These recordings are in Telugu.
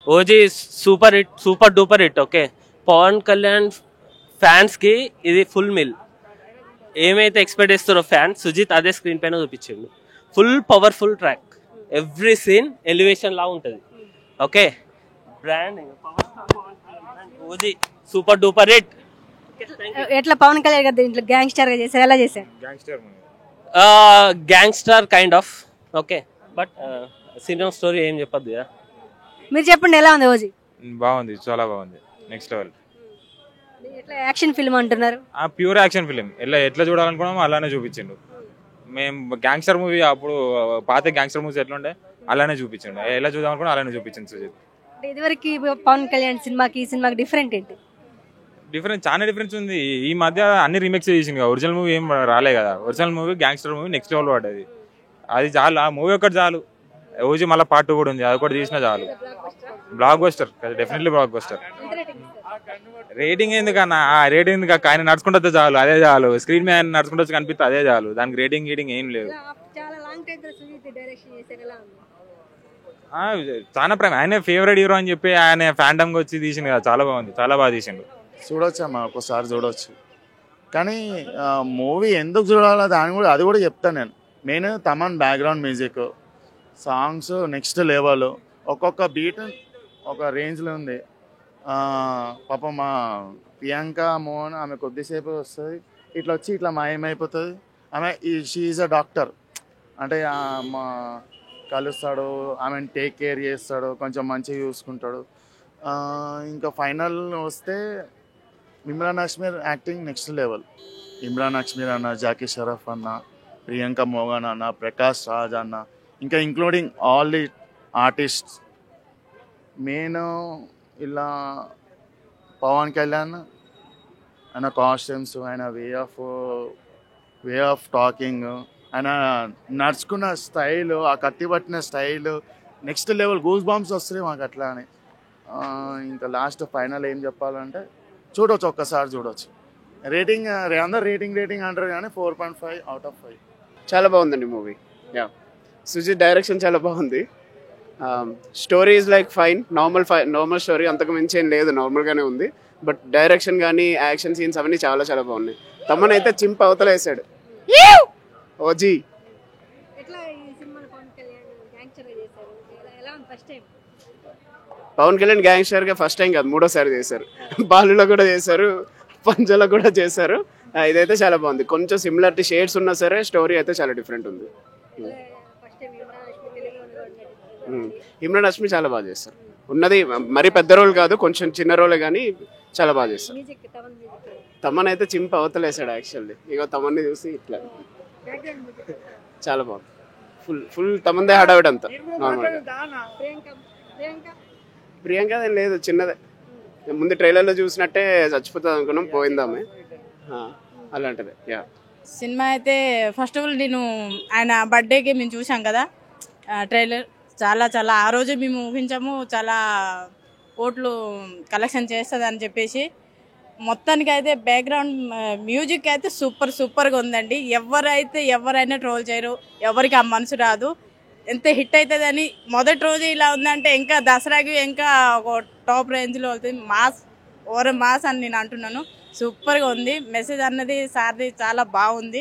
OG super hit, super duper hit. Okay, Pawan Kalyan fans కి ఇది ఫుల్ మిల్. ఏమైతే ఎక్స్పెక్ట్ చేస్తారో ఫ్యాన్, సుజిత్ అదే స్క్రీన్ పైన చూపించిండు. Full powerful track, every scene elevation లా ఉంటుంది. Okay, brand OG super duper hit. ఎట్లా పవన్ కళ్యాణ్ గారు దీంట్లో గ్యాంగ్స్టర్ గా చేశారు, ఎలా చేశారు? Gangster kind of. Okay, but cinema story ఏం చెప్పద్దు కదా. మీరు చెప్పండి, ఎలా ఉంది ఓజీ? బాగుంది, చాలా బాగుంది, నెక్స్ట్ లెవెల్. ఎట్లా యాక్షన్ ఫిల్మ్ అంటున్నారు? Pure action film. ఎట్లా చూడాలనుకున్నామో అలానే చూపించిండు. మేము గ్యాంగ్స్టర్ మూవీ అప్పుడు పాత గ్యాంగ్స్టర్ మూవీస్ ఎట్లా ఉండే అలానే చూపించిండు. ఎలా చూద్దాం అనుకున్నా అలానే చూపించింది సుజిత్. ఇదివరకు పవన్ కళ్యాణ్ సినిమాకి ఈ సినిమాకి డిఫరెంట్ ఏంటి? డిఫరెన్స్ చాలా డిఫరెన్స్ ఉంది. ఈ మధ్య అన్ని రీమేక్స్ చేసింది. ఒరిజినల్ మూవీ ఏం రాలే కదా. Original movie gangster movie next level పడ్డది. అది చాలు, ఆ మూవీ ఒకటి చాలు. ఓజీ మళ్ళీ పార్ట్ 2 కూడా ఉంది, అది ఒకటి తీసినా చాలు. Block buster, definitely block buster. Rating ఎందుకన్నా, రేటింగ్ ఎందుకు అక్క, ఆయన నడుచుకుంటే చాలు, అదే చాలు. స్క్రీన్ మీద ఆయన నడుచుకుంటూ కనిపిస్తే అదే చాలు. దానికి రేటింగ్ ఏం లేదు. చాలా ప్రేమ, ఆయన ఫేవరెట్ హీరో అని చెప్పి ఆయన ఫ్యాండమ్ వచ్చి తీసింది కదా, చాలా బాగుంది, చాలా బాగా తీసిండు. చూడొచ్చు అమ్మా, ఒక్కోసారి చూడవచ్చు. కానీ మూవీ ఎందుకు చూడాలో అది కూడా చెప్తాను నేను. Main Thaman background music, songs next level. ఒక్కొక్క బీట్ ఒక రేంజ్లో ఉంది. పాపం మా ప్రియాంక మోహన్, ఆమె కొద్దిసేపు వస్తుంది, ఇట్లా వచ్చి ఇట్లా మాయమైపోతుంది. ఆమె షీ ఈజ్ అ డాక్టర్, అంటే మా కలుస్తాడు, ఆమెను టేక్ కేర్ చేస్తాడు, కొంచెం మంచిగా చూసుకుంటాడు. ఇంకా ఫైనల్ వస్తే ఇమ్రాన్ హష్మీర్ యాక్టింగ్ నెక్స్ట్ లెవెల్. ఇమ్రాన్ హష్మీర్ అన్న, జాకీ షరఫ్ అన్న, ప్రియాంక మోహన్ అన్న, ప్రకాష్ రాజ్ అన్న, ఇంకా including all the artists. Main ఇలా పవన్ కళ్యాణ్ ఆయన కాస్ట్యూమ్స్, ఆయన వే ఆఫ్ టాకింగ్, ఆయన నడుచుకున్న స్టైలు, ఆ కత్తి పట్టిన style next level. Goose bumps వస్తాయి మాకు అట్లా అని. ఇంకా లాస్ట్ ఫైనల్ ఏం చెప్పాలంటే చూడవచ్చు, ఒక్కసారి చూడవచ్చు. రేటింగ్ అందరు రేటింగ్ అంటారు కానీ 4.5 అవుట్ ఆఫ్ 5. చాలా బాగుందండి మూవీ. యా, సుజిత్ డైరెక్షన్ చాలా బాగుంది. Story is like fine, normal story, అంతకు మించి ఏం లేదు, నార్మల్గానే ఉంది. బట్ డైరెక్షన్ కానీ యాక్షన్ సీన్స్ అవన్నీ చాలా చాలా బాగున్నాయి. తమన్ అయితే చింప అవతలేసాడు. ఓజీ పవన్ కళ్యాణ్ గ్యాంగ్స్టర్గా ఫస్ట్ టైం కాదు, 3వ సారి చేశారు. బాలులో కూడా చేశారు, పంజలో కూడా చేశారు. ఇదైతే చాలా బాగుంది. కొంచెం సిమిలారిటీ షేడ్స్ ఉన్నా సరే స్టోరీ అయితే చాలా డిఫరెంట్ ఉంది. ఇమ్రాన్ హష్మీ చాలా బాగా చేస్తారు. ఉన్నది మరీ పెద్ద రోల్ కాదు, కొంచెం చిన్న రోలే కానీ చాలా బాగా చేస్తారు. తమన్ అయితే చింప అవతలేసాడు యాక్చువల్లీ. ఇక తమన్ని చూసి ఇట్లా చాలా బాగుంది. ఫుల్ తమందే హడావిడ అంతా. నార్మల్గా ప్రియాంక ఏం లేదు, చిన్నదే. ముందు ట్రైలర్లో చూసినట్టే చచ్చిపోతుంది అనుకున్నాం, పోయిందామే అలాంటిదే. యా, సినిమా అయితే ఫస్ట్ ఆఫ్ ఆల్ నేను ఆయన బర్త్డేకి మేము చూసాం కదా ట్రైలర్, చాలా చాలా ఆ రోజే మేము ఊహించాము చాలా కోట్లు కలెక్షన్ చేస్తుంది అని చెప్పేసి. మొత్తానికి అయితే బ్యాక్గ్రౌండ్ మ్యూజిక్ అయితే సూపర్గా ఉందండి. ఎవరైనా ట్రోల్ చేయరు, ఎవరికి ఆ మనసు రాదు. ఎంత హిట్ అవుతుంది అని మొదటి రోజు ఇలా ఉందంటే ఇంకా దసరాకి ఇంకా ఒక టాప్ రేంజ్లో అవుతుంది. మాస్ అని నేను అంటున్నాను. సూపర్గా ఉంది. మెసేజ్ అన్నది సార్ది చాలా బాగుంది.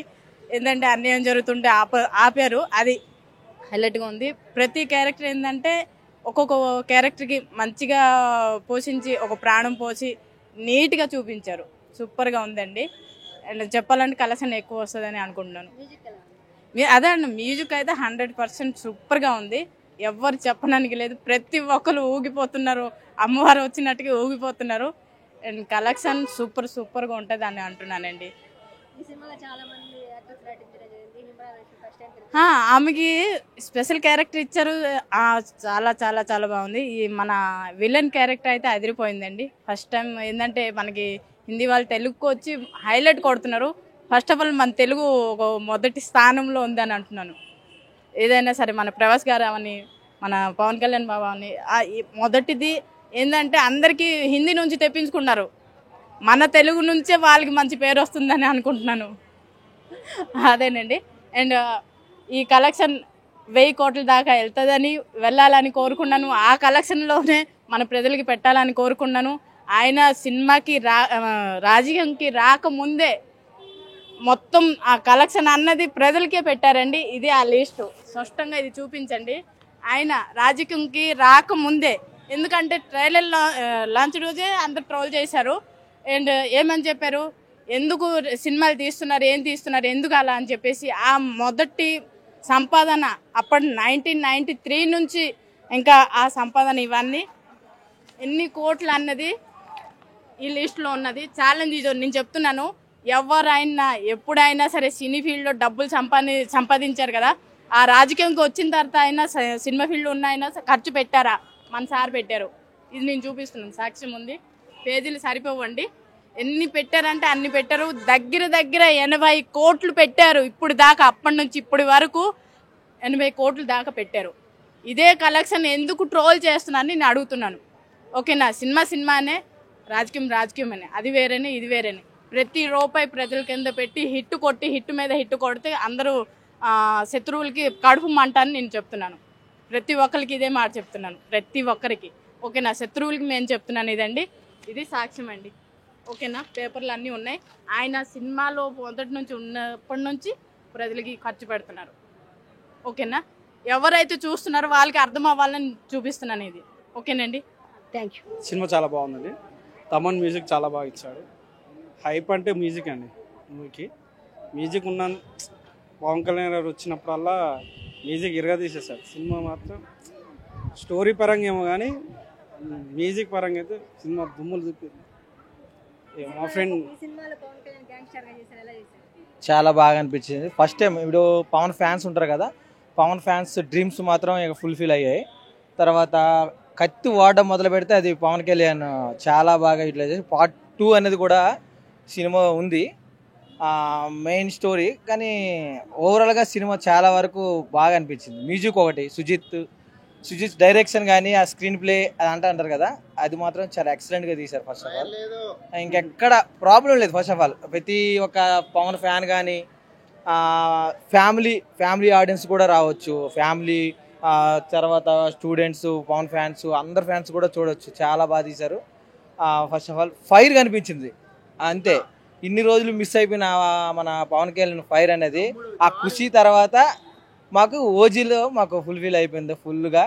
ఏంటంటే అన్యాయం జరుగుతుంటే ఆపారు, అది హైలైట్గా ఉంది. ప్రతి క్యారెక్టర్ ఏంటంటే ఒక్కొక్క క్యారెక్టర్కి మంచిగా పోషించి ఒక ప్రాణం పోసి నీట్గా చూపించారు. సూపర్గా ఉందండి. అండ్ చెప్పాలంటే కలెక్షన్ ఎక్కువ వస్తుందని అనుకుంటున్నాను. అదే అండి, మ్యూజిక్ అయితే 100% సూపర్గా ఉంది. ఎవరు చెప్పడానికి లేదు, ప్రతి ఒక్కరు ఊగిపోతున్నారు, అమ్మవారు వచ్చినట్టుగా ఊగిపోతున్నారు. అండ్ కలెక్షన్ సూపర్గా ఉంటుంది అని అంటున్నానండి. ఆమెకి స్పెషల్ క్యారెక్టర్ ఇచ్చారు, చాలా చాలా చాలా బాగుంది. ఈ మన విలన్ క్యారెక్టర్ అయితే అదిరిపోయిందండి. ఫస్ట్ టైం ఏంటంటే మనకి హిందీ వాళ్ళు తెలుగుకు వచ్చి హైలైట్ కొడుతున్నారు. ఫస్ట్ ఆఫ్ ఆల్ మన తెలుగు ఒక మొదటి స్థానంలో ఉందని అంటున్నాను. ఏదైనా సరే మన ప్రభాస్ గారు అవని, మన పవన్ కళ్యాణ్ బాబు అని, మొదటిది ఏంటంటే అందరికీ హిందీ నుంచి తెప్పించుకున్నారు, మన తెలుగు నుంచే వాళ్ళకి మంచి పేరు వస్తుందని అనుకుంటున్నాను. అదేనండి. అండ్ ఈ కలెక్షన్ 1000 కోట్ల దాకా వెళ్తుందని వెళ్ళాలని కోరుకున్నాను. ఆ కలెక్షన్లోనే మన ప్రజలకి పెట్టాలని కోరుకున్నాను. ఆయన సినిమాకి రాజకీయంకి రాకముందే మొత్తం ఆ కలెక్షన్ అన్నది ప్రజలకే పెట్టారండి. ఇది ఆ లిస్టు, స్పష్టంగా ఇది చూపించండి. ఆయన రాజకీయంకి రాకముందే, ఎందుకంటే ట్రైలర్ లాంచ్ రోజే అందరు ట్రోల్ చేశారు. అండ్ ఏమని చెప్పారు, ఎందుకు సినిమాలు తీస్తున్నారు, ఏం తీస్తున్నారు, ఎందుకు అలా అని చెప్పేసి ఆ మొదటి సంపాదన అప్పటి 1993 నుంచి ఇంకా ఆ సంపాదన ఇవన్నీ ఎన్ని కోట్లు అన్నది ఈ లిస్టులో ఉన్నది. ఛాలెంజ్ ఇది నేను చెప్తున్నాను. ఎవరైనా ఎప్పుడైనా సరే సినీ ఫీల్డ్లో డబ్బులు సంపాదించారు కదా, ఆ రాజకీయంకి వచ్చిన తర్వాత అయినా సినిమా ఫీల్డ్లో ఉన్న అయినా ఖర్చు పెట్టారా? మన సార్ పెట్టారు. ఇది నేను చూపిస్తున్నాను, సాక్ష్యం ఉంది. పేజీలు సరిపోవండి, ఎన్ని పెట్టారంటే అన్ని పెట్టారు. దగ్గర 80 కోట్లు పెట్టారు ఇప్పుడు దాకా. అప్పటి నుంచి ఇప్పటి వరకు 80 కోట్ల దాకా పెట్టారు. ఇదే కలెక్షన్ ఎందుకు ట్రోల్ చేస్తున్నారని నేను అడుగుతున్నాను. ఓకేనా, సినిమానే, రాజకీయం అనే, అది వేరేనే ఇది వేరేనే. ప్రతి రూపాయి ప్రజల కింద పెట్టి హిట్ మీద హిట్ కొడితే అందరూ శత్రువులకి కడుపు మంట అని నేను చెప్తున్నాను. ప్రతి ఒక్కరికి ఇదే మాట చెప్తున్నాను, ప్రతి ఒక్కరికి. ఓకేనా, శత్రువులకి నేను చెప్తున్నాను ఇదండి, ఇది సాక్ష్యం అండి. ఓకేనా, పేపర్లు అన్నీ ఉన్నాయి. ఆయన సినిమాలో మొదటి నుంచి ఉన్నప్పటి నుంచి ప్రజలకి ఖర్చు పెడుతున్నారు. ఓకేనా, ఎవరైతే చూస్తున్నారో వాళ్ళకి అర్థం అవ్వాలని చూపిస్తున్నాను ఇది. ఓకేనండి, థ్యాంక్ యూ. సినిమా చాలా బాగుందండి. తమన్ మ్యూజిక్ చాలా బాగా ఇచ్చాడు. హైప్ అంటే మ్యూజిక్ అండి. మూవీకి మ్యూజిక్ ఉన్న పవన్ కళ్యాణ్ గారు వచ్చినప్పుడల్లా మ్యూజిక్ ఇరగదీసేశారు. సినిమా మాత్రం స్టోరీ పరంగా ఏమో కానీ మ్యూజిక్ పరంగా అయితే సినిమా దుమ్ములు చూపింది. మా ఫ్రెండ్ చాలా బాగా అనిపించింది. ఫస్ట్ టైం ఇప్పుడు పవన్ ఫ్యాన్స్ ఉంటారు కదా, పవన్ ఫ్యాన్స్ డ్రీమ్స్ మాత్రం ఇక ఫుల్ఫిల్ అయ్యాయి. తర్వాత కత్తి వాడడం మొదలు పెడితే అది పవన్ కళ్యాణ్ చాలా బాగా యూటిలైజ్ చేసి పార్ట్ 2 అనేది కూడా సినిమా ఉంది, మెయిన్ స్టోరీ. కానీ ఓవరాల్గా సినిమా చాలా వరకు బాగా అనిపించింది. మ్యూజిక్ ఒకటి, సుజిత్ డైరెక్షన్ కానీ ఆ స్క్రీన్ ప్లే అది అంటారు కదా, అది మాత్రం చాలా ఎక్సలెంట్గా తీశారు. ఫస్ట్ ఆఫ్ ఆల్ ఇంకెక్కడ ప్రాబ్లం లేదు. ఫస్ట్ ఆఫ్ ఆల్ ప్రతి ఒక్క పవన్ ఫ్యాన్ కానీ ఫ్యామిలీ ఆడియన్స్ కూడా రావచ్చు, ఫ్యామిలీ తర్వాత స్టూడెంట్స్, పవన్ ఫ్యాన్స్, అందరు ఫ్యాన్స్ కూడా చూడవచ్చు. చాలా బాగా తీశారు. ఫస్ట్ ఆఫ్ ఆల్ ఫైర్ కనిపించింది అంతే. ఇన్ని రోజులు మిస్ అయిపోయిన మన పవన్ కళ్యాణ్ ఫైర్ అనేది ఆ ఖుషి తర్వాత మాకు ఓజీలో మాకు ఫుల్ఫిల్ అయిపోయింది ఫుల్గా.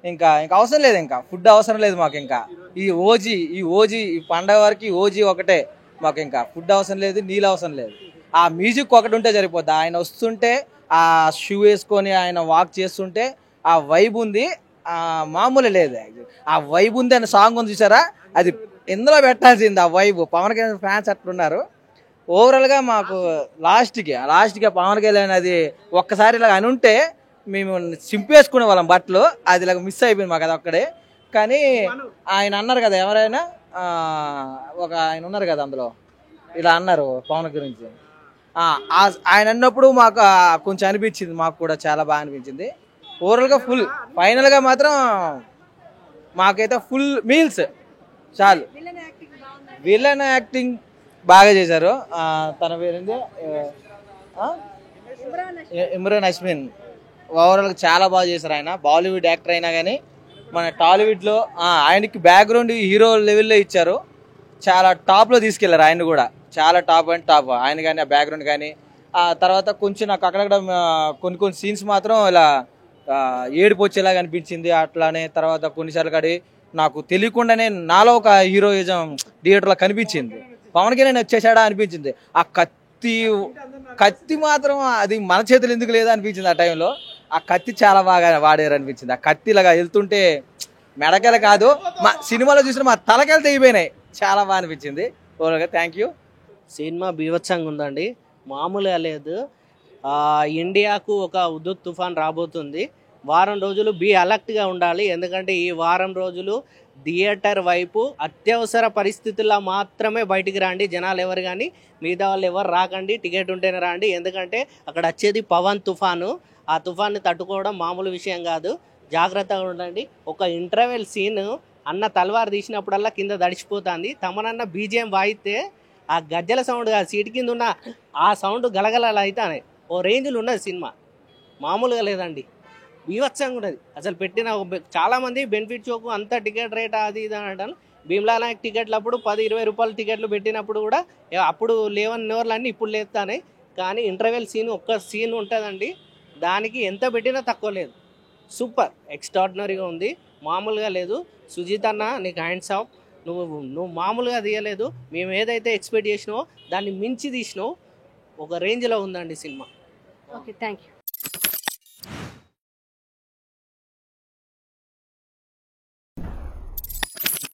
ఇంకా అవసరం లేదు, ఇంకా ఫుడ్ అవసరం లేదు మాకు. ఇంకా ఈ ఓజీ ఈ పండగ వరకు ఓజీ ఒకటే మాకు, ఇంకా ఫుడ్ అవసరం లేదు, నీళ్ళు అవసరం లేదు. ఆ మ్యూజిక్ ఒకటి ఉంటే సరిపోద్ది. ఆయన వస్తుంటే ఆ షూ వేసుకొని ఆయన వాక్ చేస్తుంటే ఆ వైబ్ ఉంది, మామూలు లేదు. ఆ వైబ్ ఉంది అనే సాంగ్ ఉంది చూసారా, అది ఇందులో పెట్టాల్సింది. ఆ వైబ్ పవన్ కళ్యాణ్ ఫ్యాన్స్ అట్లున్నారు. ఓవరాల్గా మాకు లాస్ట్గా పవన్ కళ్యాణ్ అది ఒక్కసారి ఇలా అని ఉంటే మేము చింపేసుకునే వాళ్ళం బట్టలు, అది ఇలా మిస్ అయిపోయింది మాకు అది ఒక్కడే. కానీ ఆయన అన్నారు కదా, ఎవరైనా ఆయన ఉన్నారు కదా అందులో, ఇలా అన్నారు పవన్ గురించి, ఆయన అన్నప్పుడు మాకు కొంచెం అనిపించింది, మాకు కూడా చాలా బాగా అనిపించింది. ఓవరాల్గా ఫైనల్గా మాత్రం మాకైతే ఫుల్ మీల్స్ చాలు. విలన్ యాక్టింగ్ బాగా చేశారు. తన పేరుంది ఇమ్రాన్ హష్మిన్. ఓవరాల్గా చాలా బాగా చేశారు. ఆయన బాలీవుడ్ యాక్టర్ అయినా కానీ మన టాలీవుడ్లో ఆయనకి బ్యాక్గ్రౌండ్ హీరో లెవెల్లో ఇచ్చారు. చాలా టాప్లో తీసుకెళ్లారు ఆయన కూడా, చాలా టాప్ అండ్ టాప్ ఆయన కానీ, ఆ బ్యాక్గ్రౌండ్ కానీ. ఆ తర్వాత కొంచెం నాకు అక్కడక్కడ కొన్ని సీన్స్ మాత్రం ఇలా ఏడుపు వచ్చేలాగా అనిపించింది. అట్లానే తర్వాత కొన్నిసార్లు కాడి నాకు తెలియకుండానే నాలో ఒక హీరోయిజం థియేటర్లో కనిపించింది. పవన్ కళ్యాణ్ వచ్చేసాడా అనిపించింది. ఆ కత్తి మాత్రం అది మన చేతులు ఎందుకు లేదా అనిపించింది. ఆ టైంలో ఆ కత్తి చాలా బాగా వాడారు అనిపించింది. ఆ కత్తి ఇలాగా వెళ్తుంటే మెడకెల కాదు, మా సినిమాలో చూసిన మా తలకెళ్ళ తెగిపోయినాయి. చాలా బాగా అనిపించింది. ఓవరాల్గా థ్యాంక్ యూ. సినిమా బీభత్సంగా ఉందండి, మామూలుగా లేదు. ఇండియాకు ఒక ఉదుత్ తుఫాన్ రాబోతుంది. వారం రోజులు అలర్ట్గా ఉండాలి. ఎందుకంటే ఈ వారం రోజులు థియేటర్ వైపు అత్యవసర పరిస్థితుల్లో మాత్రమే బయటికి రండి. జనాలు ఎవరు కానీ మిగతా వాళ్ళు ఎవరు రాకండి, టికెట్ ఉంటేనే రండి. ఎందుకంటే అక్కడ వచ్చేది పవన్ తుఫాను. ఆ తుఫాన్ని తట్టుకోవడం మామూలు విషయం కాదు, జాగ్రత్తగా ఉండండి. ఒక ఇంటర్వెల్ సీన్ అన్న తలవారు తీసినప్పుడల్లా కింద దడిచిపోతుంది. తమనన్న బీజిఎం వాయిస్తే ఆ గజ్జల సౌండ్ కాదు, సీటు కింద ఉన్న ఆ సౌండ్ గలగలలు అవుతాయి. ఓ రేంజ్లో ఉన్నది సినిమా, మామూలుగా లేదండి. బీభత్సంగా ఉన్నది అసలు పెట్టిన చాలా మంది బెనిఫిట్ షోకు అంత టికెట్ రేట్ అది ఇది అని అంటాను. భీమ్లా నాయక్ టికెట్లు అప్పుడు 10-20 రూపాయల టికెట్లు పెట్టినప్పుడు కూడా అప్పుడు లేవని నోర్లన్నీ ఇప్పుడు లేస్తానే. కానీ ఇంటర్వెల్ సీన్ ఒక్క సీన్ ఉంటుందండి, దానికి ఎంత పెట్టినా తక్కువ లేదు. సూపర్ ఎక్స్ట్రాడినరీగా ఉంది, మామూలుగా లేదు. సుజిత్ అన్న నీకు హ్యాండ్స్ ఆఫ్. నువ్వు మామూలుగా తీయలేదు, మేము ఏదైతే ఎక్స్పెక్ట్ చేసినావో దాన్ని మించి తీసినావు. ఒక రేంజ్లో ఉందండి సినిమా. Okay, thank you.